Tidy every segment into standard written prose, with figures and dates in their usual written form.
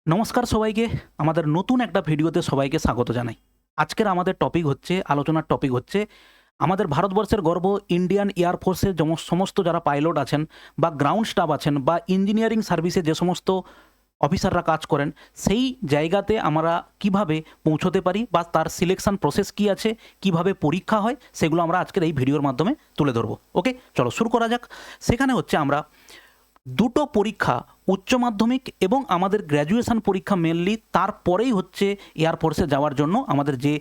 নমস্কার সবাইকে। আমাদের নতুন একটা ভিডিওতে সবাইকে স্বাগত জানাই। আজকের আমাদের আলোচনার টপিক হচ্ছে আমাদের ভারতবর্ষের গর্ব ইন্ডিয়ান এয়ারফোর্সের সমস্ত যারা পাইলট আছেন বা গ্রাউন্ড স্টাফ আছেন বা ইঞ্জিনিয়ারিং সার্ভিসে যে সমস্ত অফিসাররা কাজ করেন, সেই জায়গাতে আমরা কিভাবে পৌঁছতে পারি বা তার সিলেকশন প্রসেস কি আছে, কিভাবে পরীক্ষা হয়, সেগুলো আমরা আজকের এই ভিডিওর মাধ্যমে তুলে ধরবো। ওকে, চলো শুরু করা যাক। সেখানে হচ্ছে আমরা দুটো পরীক্ষা, উচ্চ মাধ্যমিক এবং আমাদের গ্র্যাজুয়েশন পরীক্ষা মেনলি, তারপরেই হচ্ছে এয়ারফোর্সে যাওয়ার জন্য আমাদের যে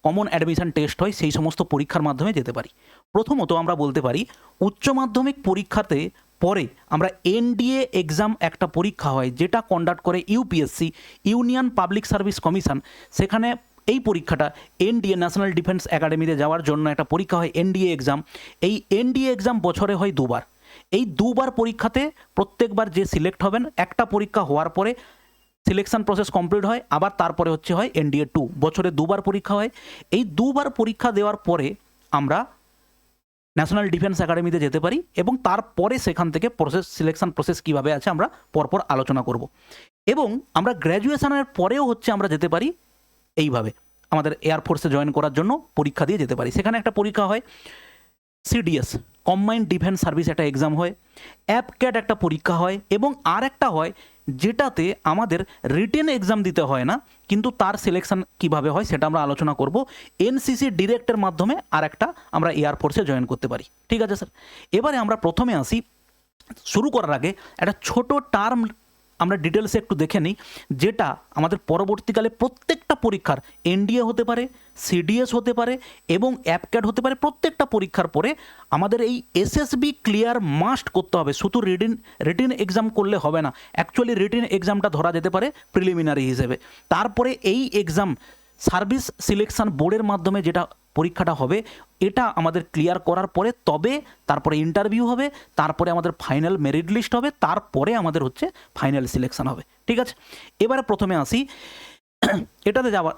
কমন অ্যাডমিশন টেস্ট হয় সেই সমস্ত পরীক্ষার মাধ্যমে যেতে পারি। প্রথমত আমরা বলতে পারি উচ্চ মাধ্যমিক পরীক্ষাতে পরে আমরা এনডিএ এক্সাম একটা পরীক্ষা হয় যেটা কন্ডাক্ট করে UPSC, union public service commission. সেখানে এই পরীক্ষাটা এনডিএ ন্যাশনাল ডিফেন্স একাডেমিতে যাওয়ার জন্য একটা পরীক্ষা হয় এনডিএ এক্সাম। এই এনডিএ এক্সাম বছরে হয় দুবার। এই দুবার পরীক্ষাতে প্রত্যেকবার যে সিলেক্ট হবেন, একটা পরীক্ষা হওয়ার পরে সিলেকশন প্রসেস কমপ্লিট হয়, আবার তারপরে হয় এনডিএ 2। বছরে দুবার পরীক্ষা হয়। এই দুবার পরীক্ষা দেওয়ার পরে আমরা ন্যাশনাল ডিফেন্স একাডেমিতে যেতে পারি এবং তারপরে সেখান থেকে সিলেকশন প্রসেস কীভাবে আছে আমরা পরপর আলোচনা করব। এবং আমরা গ্র্যাজুয়েশনের পরেও আমরা যেতে পারি এইভাবে, আমাদের এয়ারফোর্সে জয়েন করার জন্য পরীক্ষা দিয়ে যেতে পারি। সেখানে একটা পরীক্ষা হয় সিডিএস, কম্বাইন্ড ডিফেন্স সার্ভিস, একটা এক্সাম হয়। অ্যাপক্যাট একটা পরীক্ষা হয় এবং আর একটা হয় যেটাতে আমাদের রিটেন এক্সাম দিতে হয় না, কিন্তু তার সিলেকশন কিভাবে হয় সেটা আমরা আলোচনা করব। এনসিসি ডিরেক্টের মাধ্যমে আর একটা আমরা এয়ারফোর্সে জয়েন করতে পারি। ঠিক আছে স্যার, এবারে আমরা প্রথমে আসি। শুরু করার আগে একটা ছোট টার্ম আমরা ডিটেলসে একটু দেখে নিই, যেটা আমাদের পরবর্তীকালে প্রত্যেকটা পরীক্ষার, এনডিএ হতে পারে, সিডিএস হতে পারে এবং অ্যাপক্যাট হতে পারে, প্রত্যেকটা পরীক্ষার পরে আমাদের এই এসএসবি ক্লিয়ার মাস্ট করতে হবে। শুধু রিটিন এক্সাম করলে হবে না। অ্যাকচুয়ালি রিটিন এক্সামটা ধরা যেতে পারে প্রিলিমিনারি হিসেবে। তারপরে এই এক্সাম সার্ভিস সিলেকশন বোর্ডের মাধ্যমে যেটা পরীক্ষাটা হবে, এটা আমাদের ক্লিয়ার করার পরে তবে তারপরে ইন্টারভিউ হবে, তারপরে আমাদের ফাইনাল মেরিট লিস্ট হবে, তারপরে আমাদের ফাইনাল সিলেকশন হবে। ঠিক আছে, এবারে প্রথমে আসি এটাতে যাওয়ার।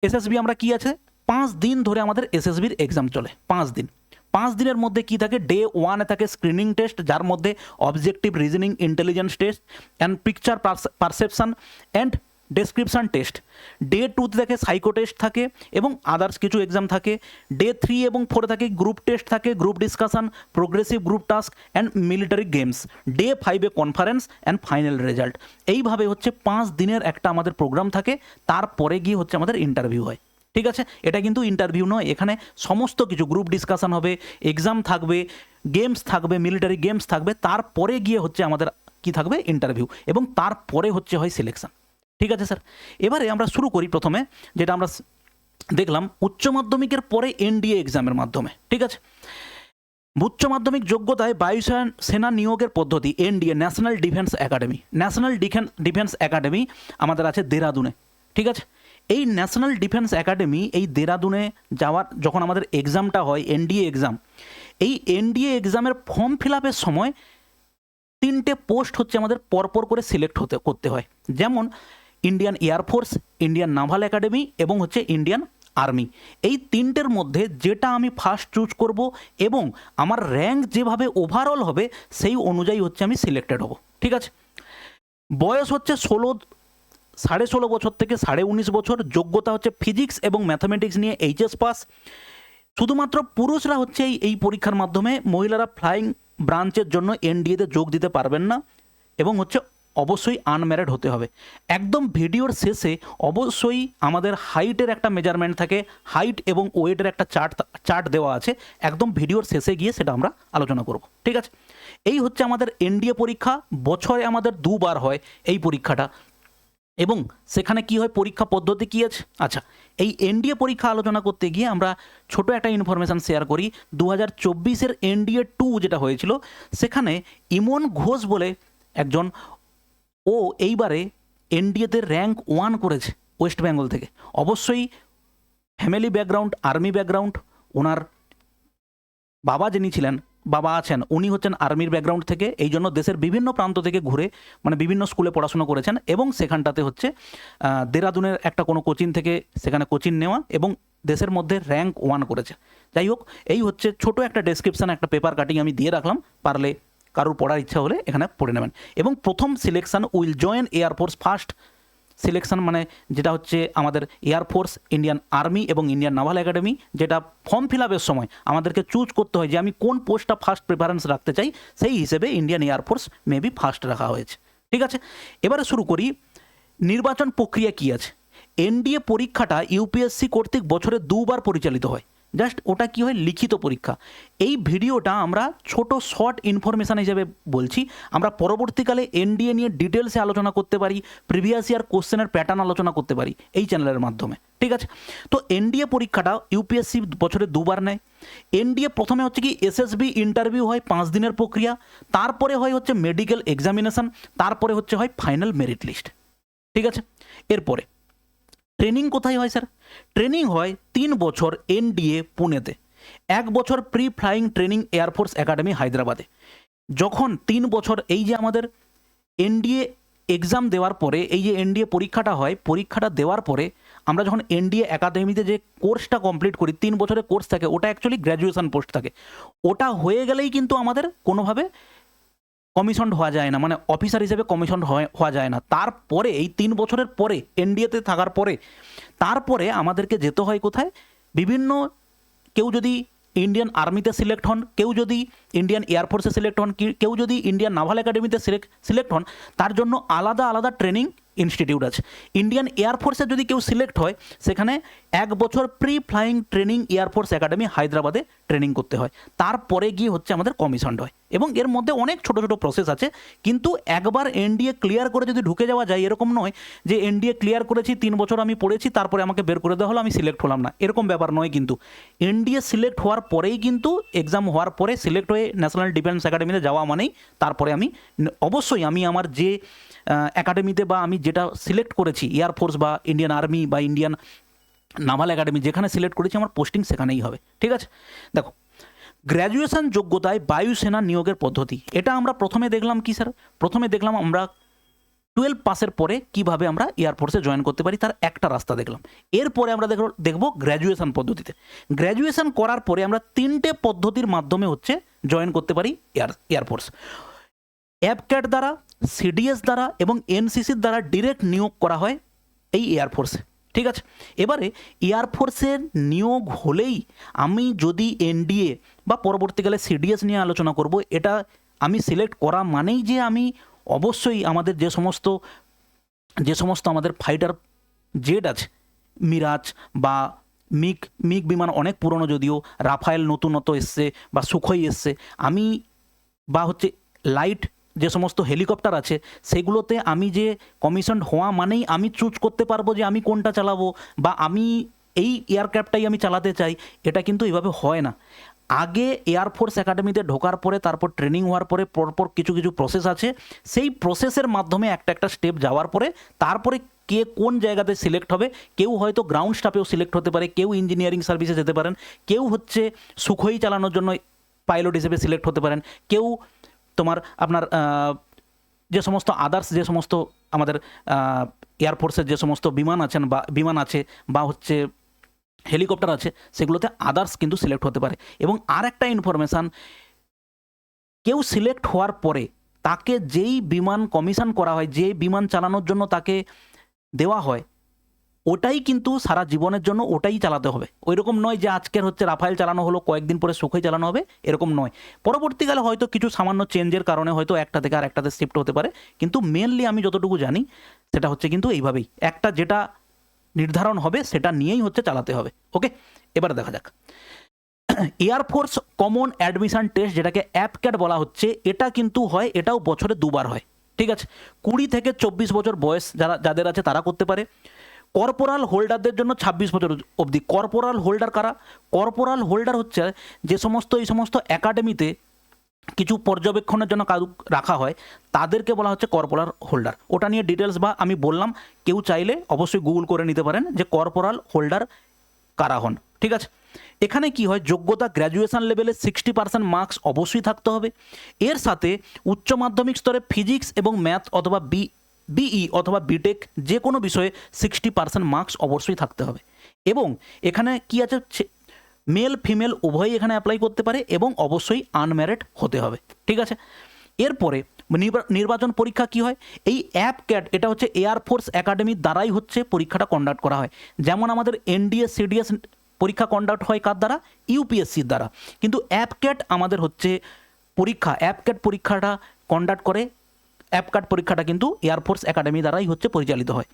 এসএসবি আমরা কি আছে, 5 দিন ধরে আমাদের এসএসবির এক্সাম চলে। 5 দিন, 5 দিনের মধ্যে কি থাকে, ডে 1 থাকে স্ক্রিনিং টেস্ট, যার মধ্যে objective reasoning intelligence test and picture perception and description test. Day 2 থাকে সাইকো টেস্ট থাকে এবং আদার্স কিছু এক্সাম থাকে। ডে 3 এবং 4 থাকে গ্রুপ টেস্ট থাকে, group discussion, progressive group task and military games. Day 5 conference and final result. এইভাবে 5 দিনের একটা আমাদের প্রোগ্রাম থাকে। তারপরে গিয়ে আমাদের ইন্টারভিউ হয়। ঠিক আছে, এটা কিন্তু ইন্টারভিউ নয়, এখানে সমস্ত কিছু গ্রুপ ডিসকাশন হবে, এক্সাম থাকবে, গেমস থাকবে, মিলিটারি গেমস থাকবে, তারপরে গিয়ে আমাদের কি থাকবে, ইন্টারভিউ, এবং তারপরে হয় সিলেকশন। ঠিক আছে স্যার, এবারে আমরা শুরু করি প্রথমে যেটা আমরা দেখলাম উচ্চ মাধ্যমিকের পরে এনডিএ এক্সামের মাধ্যমে। ঠিক আছে, উচ্চ মাধ্যমিক যোগ্যতায় বায়ুসেনা নিয়োগের পদ্ধতি NDA, national defence academy. National defence academy আমাদের আছে দেরাদুনে। ঠিক আছে, এই ন্যাশনাল ডিফেন্স একাডেমি, এই দেরাদুনে যাওয়ার যখন আমাদের এক্সামটা হয় এনডিএ এক্সাম, এই এনডিএ এক্সামের ফর্ম ফিল আপের সময় 3টে পোস্ট আমাদের পরপর করে সিলেক্ট করতে হয়। যেমন Indian air force, Indian naval academy এবং ইন্ডিয়ান আর্মি। এই 3টের মধ্যে যেটা আমি ফার্স্ট চুজ করব এবং আমার র্যাঙ্ক যেভাবে ওভারঅল হবে সেই অনুযায়ী আমি সিলেক্টেড হব। ঠিক আছে, বয়স 16.5 বছর থেকে 19.5 বছর। যোগ্যতা ফিজিক্স এবং ম্যাথামেটিক্স নিয়ে এইচএস পাস। শুধুমাত্র পুরুষরা এই পরীক্ষার মাধ্যমে, মহিলারা ফ্লাইং ব্রাঞ্চের জন্য এনডিএতে যোগ দিতে পারবেন না এবং অবশ্যই আনম্যারিড হতে হবে। একদম ভিডিওর শেষে অবশ্যই আমাদের হাইটের একটা মেজারমেন্ট থাকে, হাইট এবং ওয়েটের একটা চার্ট দেওয়া আছে। একদম ভিডিওর শেষে গিয়ে সেটা আমরা আলোচনা করব। ঠিক আছে, এই আমাদের এনডিএ পরীক্ষা। বছরে আমাদের দুবার হয় এই পরীক্ষাটা। এবং সেখানে কি হয়, পরীক্ষা পদ্ধতি কী আছে। আচ্ছা, এই এনডিএ পরীক্ষা আলোচনা করতে গিয়ে আমরা ছোট একটা ইনফরমেশান শেয়ার করি। 2024 এনডিএ 2 যেটা হয়েছিল, সেখানে ইমন ঘোষ বলে একজন, ও এইবারে এনডিএতে র্যাঙ্ক 1 করেছে ওয়েস্ট বেঙ্গল থেকে। অবশ্যই ফ্যামিলি ব্যাকগ্রাউন্ড, আর্মি ব্যাকগ্রাউন্ড। ওনার বাবা যিনি ছিলেন, বাবা আছেন, উনি আর্মির ব্যাকগ্রাউন্ড থেকে। এই জন্য দেশের বিভিন্ন প্রান্ত থেকে ঘুরে বিভিন্ন স্কুলে পড়াশোনা করেছেন এবং সেখানটাতে দেরাদুনের একটা কোনো কোচিং থেকে সেখানে কোচিং নেওয়া এবং দেশের মধ্যে র্যাঙ্ক 1 করেছে। যাই হোক, এই ছোট একটা ডেসক্রিপশান, একটা পেপার কাটিং আমি দিয়ে রাখলাম, পারলে কারোর পড়ার ইচ্ছা হলে এখানে পড়ে নেবেন। এবং প্রথম selection will join air force first selection, মানে যেটা হচ্ছে আমাদের এয়ারফোর্স, ইন্ডিয়ান আর্মি এবং ইন্ডিয়ান নাভাল একাডেমি, যেটা ফর্ম ফিল আপের সময় আমাদেরকে চুজ করতে হয় যে আমি কোন পোস্টটা ফার্স্ট প্রেফারেন্স রাখতে চাই, সেই হিসেবে ইন্ডিয়ান এয়ারফোর্স মেবি ফার্স্ট রাখা হয়েছে। ঠিক আছে, এবারে শুরু করি। নির্বাচন প্রক্রিয়া কী আছে। এনডিএ পরীক্ষাটা ইউপিএসসি কর্তৃক বছরে 2বার পরিচালিত হয়। জাস্ট ওটা কি হয়, লিখিত পরীক্ষা। এই ভিডিওটা আমরা ছোট শর্ট ইনফরমেশান হিসেবে বলছি। আমরা পরবর্তীকালে এনডিএ নিয়ে ডিটেলসে আলোচনা করতে পারি, প্রিভিয়াস ইয়ার কোশ্চেনের প্যাটার্ন আলোচনা করতে পারি এই চ্যানেলের মাধ্যমে। ঠিক আছে, তো এনডিএ পরীক্ষাটা ইউপিএসসি বছরে 2বার নেয়। এনডিএ প্রথমে হচ্ছে কি এসএসবি ইন্টারভিউ হয়, 5 দিনের প্রক্রিয়া। তারপরে হয় হচ্ছে মেডিকেল এক্সামিনেশন, তারপরে হচ্ছে হয় ফাইনাল মেরিট লিস্ট। ঠিক আছে, এরপরে ট্রেনিং কোথায় হয় স্যার? ট্রেনিং হয় 3 বছর এনডিএ পুনেতে, 1 বছর pre flying training air force academy হায়দ্রাবাদে। যখন 3 বছর এই যে আমাদের এনডিএ এক্সাম দেওয়ার পরে, এই যে এনডিএ পরীক্ষাটা হয়, পরীক্ষাটা দেওয়ার পরে আমরা যখন এনডিএ একাডেমিতে যে কোর্সটা কমপ্লিট করি, 3 বছরের কোর্স থাকে, ওটা অ্যাকচুয়ালি গ্র্যাজুয়েশন পোস্ট থাকে। ওটা হয়ে গেলেই কিন্তু আমাদের কোনোভাবে কমিশন হওয়া যায় না, মানে অফিসার হিসেবে কমিশন হওয়া যায় না। তারপরে এই 3 বছরের পরে এনডিএতে থাকার পরে তারপরে আমাদেরকে যেতে হয় কোথায়, বিভিন্ন, কেউ যদি ইন্ডিয়ান আর্মিতে সিলেক্ট হন, কেউ যদি ইন্ডিয়ান এয়ারফোর্সে সিলেক্ট হন, কেউ যদি ইন্ডিয়ান নাভাল একাডেমিতে সিলেক্ট হন, তার জন্য আলাদা আলাদা ট্রেনিং ইনস্টিটিউট আছে। ইন্ডিয়ান এয়ারফোর্সে যদি কেউ সিলেক্ট হয়, সেখানে 1 বছর pre flying training air force academy হায়দ্রাবাদে ট্রেনিং করতে হয়। তারপরে গিয়ে হচ্ছে আমাদের কমিশন হয়। এবং এর মধ্যে অনেক ছোট ছোট প্রসেস আছে, কিন্তু একবার এনডিএ ক্লিয়ার করে যদি ঢুকে যাওয়া যায়, এরকম নয় যে এনডিএ ক্লিয়ার করেছি, 3 বছর আমি পড়েছি, তারপরে আমাকে বের করে দেওয়া হলো, আমি সিলেক্ট হলাম না, এরকম ব্যাপার নয়। কিন্তু এনডিএ সিলেক্ট হওয়ার পরেই কিন্তু এক্সাম হওয়ার পরে সিলেক্ট হয়ে ন্যাশনাল ডিফেন্স একাডেমিতে যাওয়া মানেই তারপরে আমি অবশ্যই আমি আমার যে একাডেমিতে বা আমি যেটা সিলেক্ট করেছি, এয়ারফোর্স বা ইন্ডিয়ান আর্মি বা ইন্ডিয়ান নাভাল একাডেমি, যেখানে সিলেক্ট করেছি আমার পোস্টিং সেখানেই হবে। ঠিক আছে, দেখো গ্র্যাজুয়েশন যোগ্যতায় বায়ুসেনা নিয়োগের পদ্ধতি। এটা আমরা প্রথমে দেখলাম কি স্যার, প্রথমে দেখলাম আমরা 12 পাসের পরে কিভাবে আমরা এয়ারফোর্সে জয়েন করতে পারি, তার একটা রাস্তা দেখলাম। এরপরে আমরা দেখব গ্র্যাজুয়েশন পদ্ধতিতে। গ্র্যাজুয়েশন করার পরে আমরা 3টে পদ্ধতির মাধ্যমে হচ্ছে জয়েন করতে পারি এয়ারফোর্স। অ্যাপক্যাট দ্বারা, সিডিএস দ্বারা এবং এনসিসির দ্বারা ডিরেক্ট নিয়োগ করা হয় এই এয়ারফোর্সে। ঠিক আছে, এবারে এয়ারফোর্সের নিয়োগ হলেই আমি যদি এনডিএ বা পরবর্তীকালে সিডিএস নিয়ে আলোচনা করব, এটা আমি সিলেক্ট করা মানেই যে আমি অবশ্যই আমাদের যে সমস্ত আমাদের ফাইটার জেট আছে, মিরাজ বা মিগ বিমান অনেক পুরনো, যদিও রাফায়েল নতুনত এসছে বা সুখোই এসছে, আমি বা হচ্ছে লাইট যে সমস্ত হেলিকপ্টার আছে, সেগুলোতে আমি যে কমিশন হওয়া মানেই আমি চুজ করতে পারবো যে আমি কোনটা চালাবো বা আমি এই এয়ারক্রাফটটাই আমি চালাতে চাই। এটা কিন্তু এইভাবে হয় না। আগে এয়ারফোর্স একাডেমিতে ঢোকার পরে, তারপর ট্রেনিং হওয়ার পরে পরপর কিছু কিছু প্রসেস আছে, সেই প্রসেসের মাধ্যমে একটা একটা স্টেপ যাওয়ার পরে তারপরে কে কোন জায়গাতে সিলেক্ট হবে। কেউ হয়তো গ্রাউন্ড স্টাফেও সিলেক্ট হতে পারে, কেউ ইঞ্জিনিয়ারিং সার্ভিসে যেতে পারেন, কেউ হচ্ছে সুখোই চালানোর জন্য পাইলট হিসেবে সিলেক্ট হতে পারেন, কেউ তোমার আপনার যে সমস্ত আদার্স যে সমস্ত আমাদের এয়ারফোর্সের যে সমস্ত বিমান আছে বা হচ্ছে হেলিকপ্টার আছে, সেগুলোতে আদার্স কিন্তু সিলেক্ট হতে পারে। এবং আর একটা ইনফরমেশান, কেউ সিলেক্ট হওয়ার পরে তাকে যেই বিমান কমিশন করা হয়, যে বিমান চালানোর জন্য তাকে দেওয়া হয়, ওটাই কিন্তু সারা জীবনের জন্য ওটাই চালাতে হবে। ওই রকম নয় যে আজকের হচ্ছে রাফায়েল চালানো হলো, কয়েকদিন পরে সুখোই চালানো হবে, এরকম নয়। পরবর্তীকালে হয়তো কিছু সামান্য চেঞ্জের কারণে হয়তো একটা থেকে আর একটাতে শিফট হতে পারে, কিন্তু মেনলি আমি যতটুকু জানি সেটা হচ্ছে কিন্তু এইভাবেই একটা যেটা নির্ধারণ হবে সেটা নিয়েই হচ্ছে চালাতে হবে। ওকে, এবার দেখা যাক এয়ারফোর্স কমন অ্যাডমিশন টেস্ট, যেটাকে অ্যাপক্যাট বলা হচ্ছে, এটা কিন্তু হয়, এটাও বছরে 2বার হয়। ঠিক আছে, 20 থেকে 24 বছর বয়স যাদের আছে তারা করতে পারে। কর্পোরাল হোল্ডারদের জন্য 26 বছর অবধি। কর্পোরাল হোল্ডার কারা? কর্পোরাল হোল্ডার হচ্ছে যে সমস্ত এই সমস্ত একাডেমিতে কিছু পর্যবেক্ষণের জন্য কারু রাখা হয়, তাদেরকে বলা হচ্ছে কর্পোরাল হোল্ডার। ওটা নিয়ে ডিটেলস বা আমি বললাম, কেউ চাইলে অবশ্যই গুগল করে নিতে পারেন যে কর্পোরাল হোল্ডার কারা হন। ঠিক আছে, এখানে কি হয়, যোগ্যতা গ্র্যাজুয়েশন লেভেলে 60% মার্কস অবশ্যই থাকতে হবে। এর সাথে উচ্চ মাধ্যমিক স্তরে ফিজিক্স এবং ম্যাথ অথবা বিই অথবা বিটেক যে কোনো বিষয়ে 60% মার্কস অবশ্যই থাকতে হবে। এবং এখানে কি আছে, মেল ফিমেল উভয়ই এখানে অ্যাপ্লাই করতে পারে এবং অবশ্যই আনম্যারিড হতে হবে। ঠিক আছে, এরপরে নির্বাচন পরীক্ষা কি হয়, এই অ্যাপ ক্যাট এটা হচ্ছে এয়ারফোর্স একাডেমির দ্বারাই হচ্ছে পরীক্ষাটা কন্ডাক্ট করা হয়। যেমন আমাদের এনডিএস সিডিএস পরীক্ষা কন্ডাক্ট হয় কার দ্বারা, ইউপিএসসির দ্বারা, কিন্তু অ্যাপ ক্যাট আমাদের হচ্ছে পরীক্ষা, অ্যাপ ক্যাট পরীক্ষাটা কন্ডাক্ট করে, অ্যাপ ক্যাট পরীক্ষাটা কিন্তু এয়ারফোর্স একাডেমি দ্বারাই হচ্ছে পরিচালিত হয়।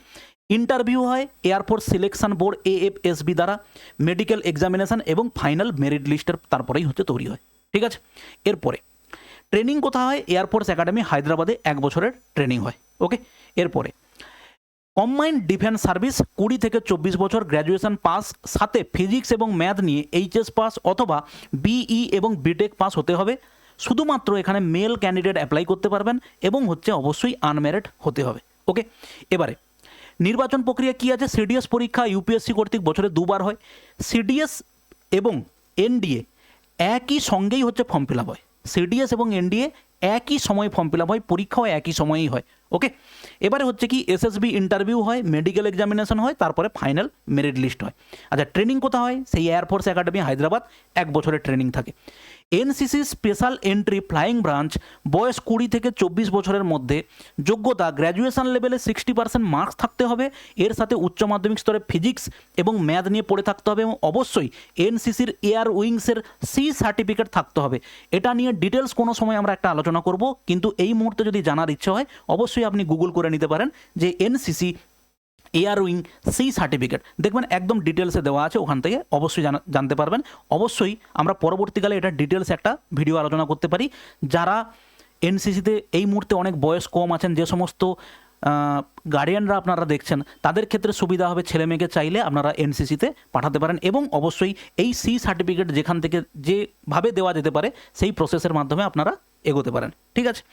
ইন্টারভিউ হয় এয়ারফোর্স সিলেকশন বোর্ড এএফএসবি দ্বারা, মেডিকেল এক্সামিনেশন এবং ফাইনাল মেরিট লিস্টের তারপরেই হচ্ছে তৈরি হয়। ঠিক আছে, এরপরে ট্রেনিং কোথায় হয়, এয়ারফোর্স একাডেমি হায়দ্রাবাদে 1 বছরের ট্রেনিং হয়। ওকে, এরপরে কম্বাইন্ড ডিফেন্স সার্ভিস 20 থেকে 24 বছর, গ্র্যাজুয়েশন পাস, সাথে ফিজিক্স এবং ম্যাথ নিয়ে এইচএস পাস অথবা বিই এবং বিটেক পাস হতে হবে। শুধুমাত্র এখানে মেল ক্যান্ডিডেট অ্যাপ্লাই করতে পারবেন এবং হচ্ছে অবশ্যই আনম্যারিড হতে হবে। ওকে, এবারে নির্বাচন প্রক্রিয়া কি আছে, সিডিএস পরীক্ষা ইউপিএসসি কর্তৃক বছরে 2 বার হয়। সিডিএস এবং এনডিএ একই সঙ্গেই হচ্ছে ফর্ম ফিল আপ হয়, সিডিএস এবং এনডিএ একই সময়ে ফর্ম ফিল আপ হয়, পরীক্ষাও একই সময়েই হয়। ওকে, এবারে হচ্ছে কি এসএসবি ইন্টারভিউ হয়, মেডিকেল এক্সামিনেশন হয়, তারপরে ফাইনাল মেরিট লিস্ট হয়। আচ্ছা, ট্রেনিং কোথায় হয়, সেই এয়ারফোর্স একাডেমি হায়দ্রাবাদ, 1 বছরের ট্রেনিং থাকে। NCC special entry flying branch, বয়স 20 থেকে 24 বছরের মধ্যে, যোগ্যতা গ্র্যাজুয়েশন লেভেলে 60% মার্কস থাকতে হবে, এর সাথে উচ্চ মাধ্যমিক স্তরে ফিজিক্স এবং ম্যাথ নিয়ে পড়ে থাকতে হবে এবং অবশ্যই এনসিসির এয়ার উইংসের সি সার্টিফিকেট থাকতে হবে। এটা নিয়ে ডিটেলস কোনো সময় আমরা একটা আলোচনা করব, কিন্তু এই মুহূর্তে যদি জানার ইচ্ছে হয় অবশ্যই আপনি গুগল করে নিতে পারেন যে NCC air wing C certificate, দেখবেন একদম ডিটেলসে দেওয়া আছে, ওখান থেকে অবশ্যই জানতে পারবেন। অবশ্যই আমরা পরবর্তীকালে এটা ডিটেলস একটা ভিডিও আলোচনা করতে পারি। যারা এনসিসিতে এই মুহূর্তে অনেক বয়স কম আছেন, যে সমস্ত গার্ডিয়ানরা আপনারা দেখছেন, তাদের ক্ষেত্রে সুবিধা হবে, ছেলে মেয়েকে চাইলে আপনারা এনসিসিতে পাঠাতে পারেন এবং অবশ্যই এই সি সার্টিফিকেট যেখান থেকে যেভাবে দেওয়া যেতে পারে সেই প্রসেসের মাধ্যমে আপনারা এগোতে পারেন। ঠিক আছে,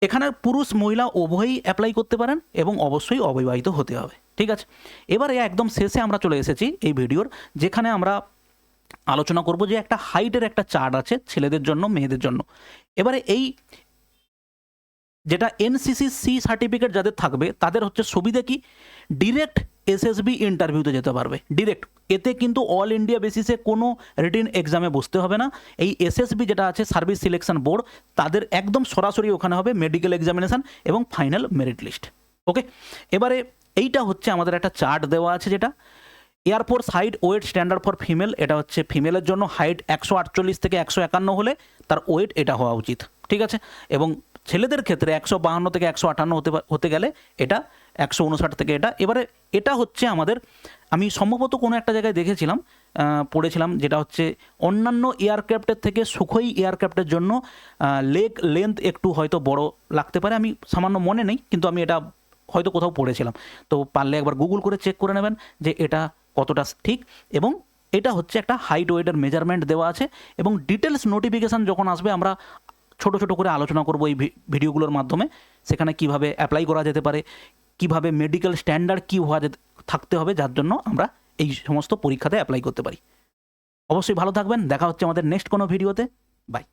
এখানে পুরুষ মহিলা উভয়ই অ্যাপ্লাই করতে পারেন এবং অবশ্যই অবিবাহিত হতে হবে। ঠিক আছে, এবারে একদম শেষে আমরা চলে এসেছি এই ভিডিওর, যেখানে আমরা আলোচনা করব যে একটা হাইটের একটা চার্ট আছে ছেলেদের জন্য মেয়েদের জন্য। এবারে এই যেটা এনসিসি সি সার্টিফিকেট যাদের থাকবে তাদের হচ্ছে সুবিধা কি, ডিরেক্ট এসএসবি ইন্টারভিউতে যেতে পারবে ডিরেক্ট, এতে কিন্তু অল ইন্ডিয়া বেসিসে কোনো রিটেন এক্সামে বসতে হবে না। এই এসএসবি যেটা আছে সার্ভিস সিলেকশন বোর্ড, তাদের একদম সরাসরি ওখানে হবে মেডিকেল এক্সামিনেশান এবং ফাইনাল মেরিট লিস্ট। ওকে, এবারে এইটা হচ্ছে আমাদের একটা চার্ট দেওয়া আছে, যেটা air force height weight standard for female, এটা হচ্ছে ফিমেলের জন্য হাইট 148 থেকে 151 হলে তার ওয়েট এটা হওয়া উচিত। ঠিক আছে, এবং ছেলেদের ক্ষেত্রে 152 থেকে 158 হতে গেলে এটা 159 থেকে এটা। এবারে এটা হচ্ছে আমাদের, আমি সম্ভবত কোনো একটা জায়গায় দেখেছিলাম, পড়েছিলাম, যেটা হচ্ছে অন্যান্য এয়ারক্রাফটের থেকে সুখোই এয়ারক্রাফটের জন্য লেগ লেন্থ একটু হয়তো বড় লাগতে পারে, আমি সামান্য মনে নেই, কিন্তু আমি এটা হয়তো কোথাও পড়েছিলাম। তো পারলে একবার গুগল করে চেক করে নেবেন যে এটা কতটা ঠিক। এবং এটা হচ্ছে একটা হাইট ওয়েটের মেজারমেন্ট দেওয়া আছে এবং ডিটেলস নোটিফিকেশান যখন আসবে আমরা ছোট ছোট করে আলোচনা করব এই ভিডিওগুলোর মাধ্যমে, সেখানে কিভাবে অ্যাপ্লাই করা যেতে পারে, কিভাবে মেডিকেল স্ট্যান্ডার্ড কী হওয়া থাকতে হবে, যার জন্য আমরা এই সমস্ত পরীক্ষাতে অ্যাপ্লাই করতে পারি। অবশ্যই ভালো থাকবেন, দেখা হচ্ছে আমাদের নেক্সট কোনো ভিডিওতে, বাই।